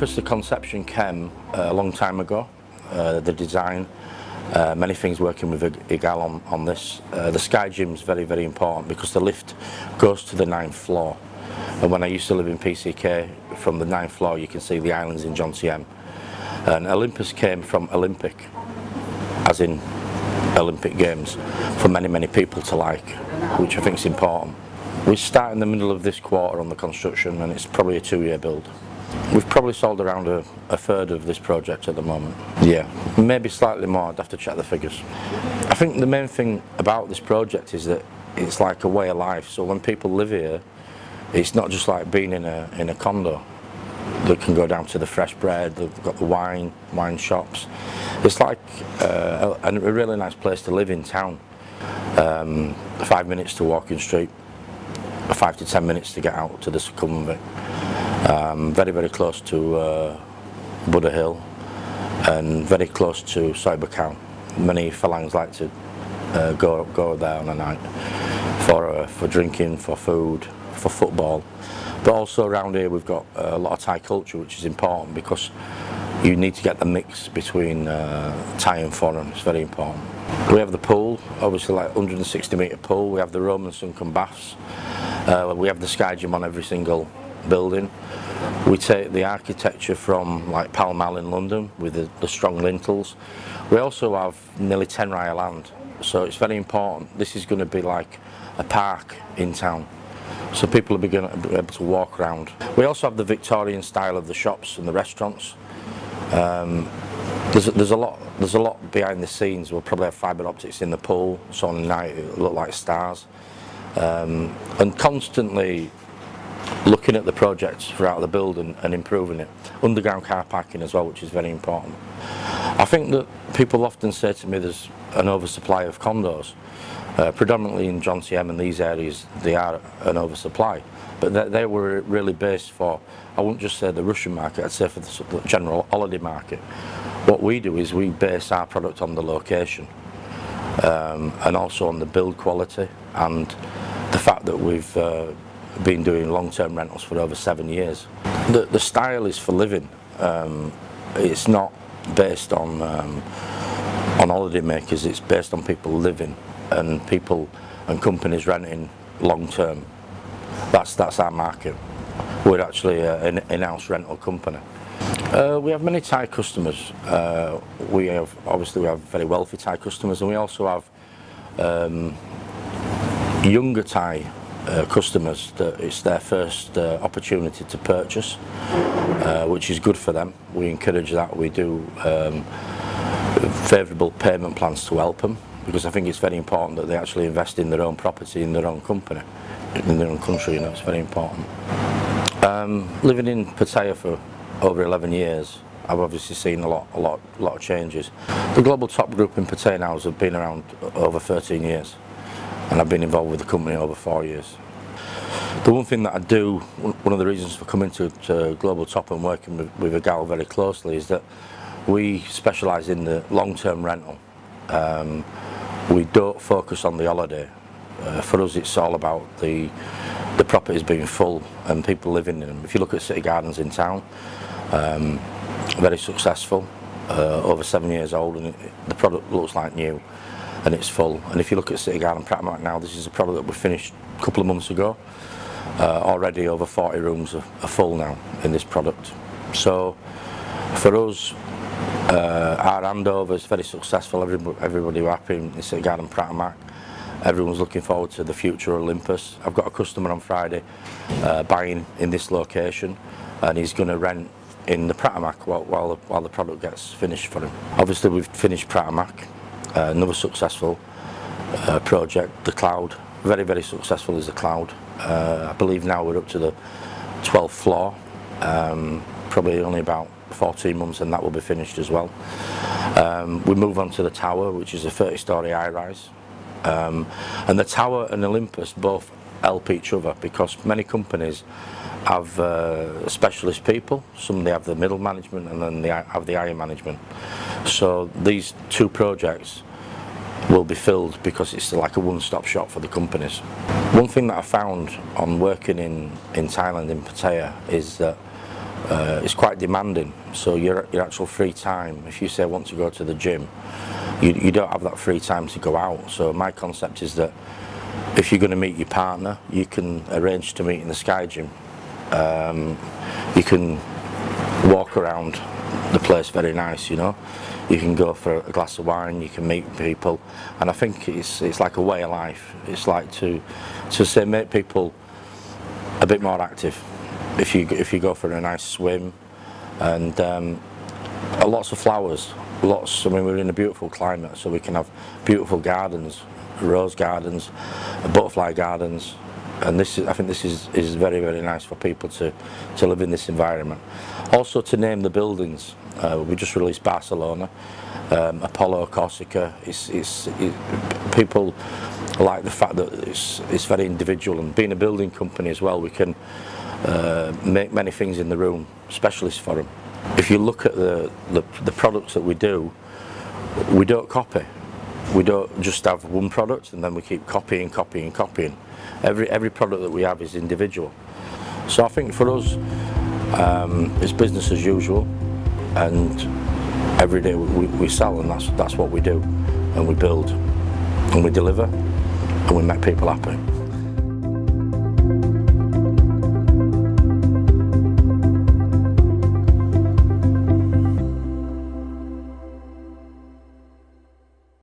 Olympus, the conception came a long time ago, the design, many things working with Igal on this. The Sky Gym is very, very important because the lift goes to the 9th floor. And when I used to live in PCK, from the 9th floor you can see the islands in John CM. And Olympus came from Olympic, as in Olympic Games, for many, many people to like, which I think is important. We start in the middle of this quarter on the construction, and it's probably a 2-year build. We've probably sold around a third of this project at the moment. Yeah, maybe slightly more, I'd have to check the figures. I think the main thing about this project is that it's like a way of life, so when people live here, it's not just like being in a condo. They can go down to the fresh bread, they've got the wine shops. It's like a really nice place to live in town. 5 minutes to Walking Street, 5 to 10 minutes to get out to the Sukhumvit. Very, very close to Buddha Hill and very close to Soibukham. Many Phalangs like to go there on a night for drinking, for food, for football. But also around here we've got a lot of Thai culture, which is important because you need to get the mix between Thai and foreign. It's very important. We have the pool, obviously like 160-metre pool. We have the Roman sunken baths. We have the Sky Gym on every single building. We take the architecture from like Pall Mall in London with the strong lintels. We also have nearly 10 raya land, so it's very important. This is going to be like a park in town, so people will going to be able to walk around. We also have the Victorian style of the shops and the restaurants. There's a lot behind the scenes. We'll probably have fibre optics in the pool, so on the night it'll look like stars. And constantly looking at the projects throughout the building and improving it. Underground car parking as well, which is very important. I think that people often say to me there's an oversupply of condos. Predominantly in John CM and these areas they are an oversupply, but they were really based for, I wouldn't just say the Russian market, I'd say for the general holiday market. What we do is we base our product on the location and also on the build quality and the fact that we've been doing long-term rentals for over 7 years. The style is for living. It's not based on holiday makers, it's based on people living and people and companies renting long-term. That's our market. We're actually an in-house rental company. We have many Thai customers. We have very wealthy Thai customers, and we also have younger Thai customers that it's their first opportunity to purchase, which is good for them. We encourage that. We do favourable payment plans to help them, because I think it's very important that they actually invest in their own property, in their own company, in their own country. You know, it's very important. Living in Pattaya for over 11 years, I've obviously seen a lot of changes. The Global Top Group in Pattaya now has been around over 13 years. And I've been involved with the company over 4 years. The one thing that I do, one of the reasons for coming to Global Top and working with Igal very closely, is that we specialise in the long-term rental. We don't focus on the holiday. For us it's all about the properties being full and people living in them. If you look at City Gardens in town, very successful, over 7 years old, and the product looks like new. And it's full. And if you look at City Garden Pratt now, this is a product that we finished a couple of months ago. Already over 40 rooms are full now in this product. So for us, our handover is very successful. Everybody were happy in City Garden Pratt. Everyone's looking forward to the future Olympus. I've got a customer on Friday buying in this location, and he's going to rent in the Pratt while the product gets finished for him. Obviously we've finished Pratt. Another successful project, the Cloud. Very, very successful is the Cloud. I believe now we're up to the 12th floor. Probably only about 14 months and that will be finished as well. We move on to the Tower, which is a 30-storey high-rise. And the Tower and Olympus both help each other because many companies have specialist people. Some they have the middle management and then they have the higher management. So these two projects will be filled because it's like a one-stop shop for the companies. One thing that I found on working in Thailand, in Pattaya, is that it's quite demanding. So your actual free time, if you say I want to go to the gym, you don't have that free time to go out. So my concept is that if you're going to meet your partner, you can arrange to meet in the Sky Gym. You can walk around the place very nice, you know. You can go for a glass of wine, you can meet people, and I think it's like a way of life. It's like to say make people a bit more active. If you go for a nice swim, and lots of flowers, lots. I mean, we're in a beautiful climate, so we can have beautiful gardens, rose gardens, butterfly gardens, and I think this is very, very nice for people to live in this environment. Also, to name the buildings, we just released Barcelona, Apollo, Corsica. People like the fact that it's very individual, and being a building company as well, we can make many things in the room, specialists for them. If you look at the products that we do, we don't copy. We don't just have one product and then we keep copying. Every product that we have is individual. So I think for us, it's business as usual, and every day we sell, and that's what we do, and we build, and we deliver, and we make people happy.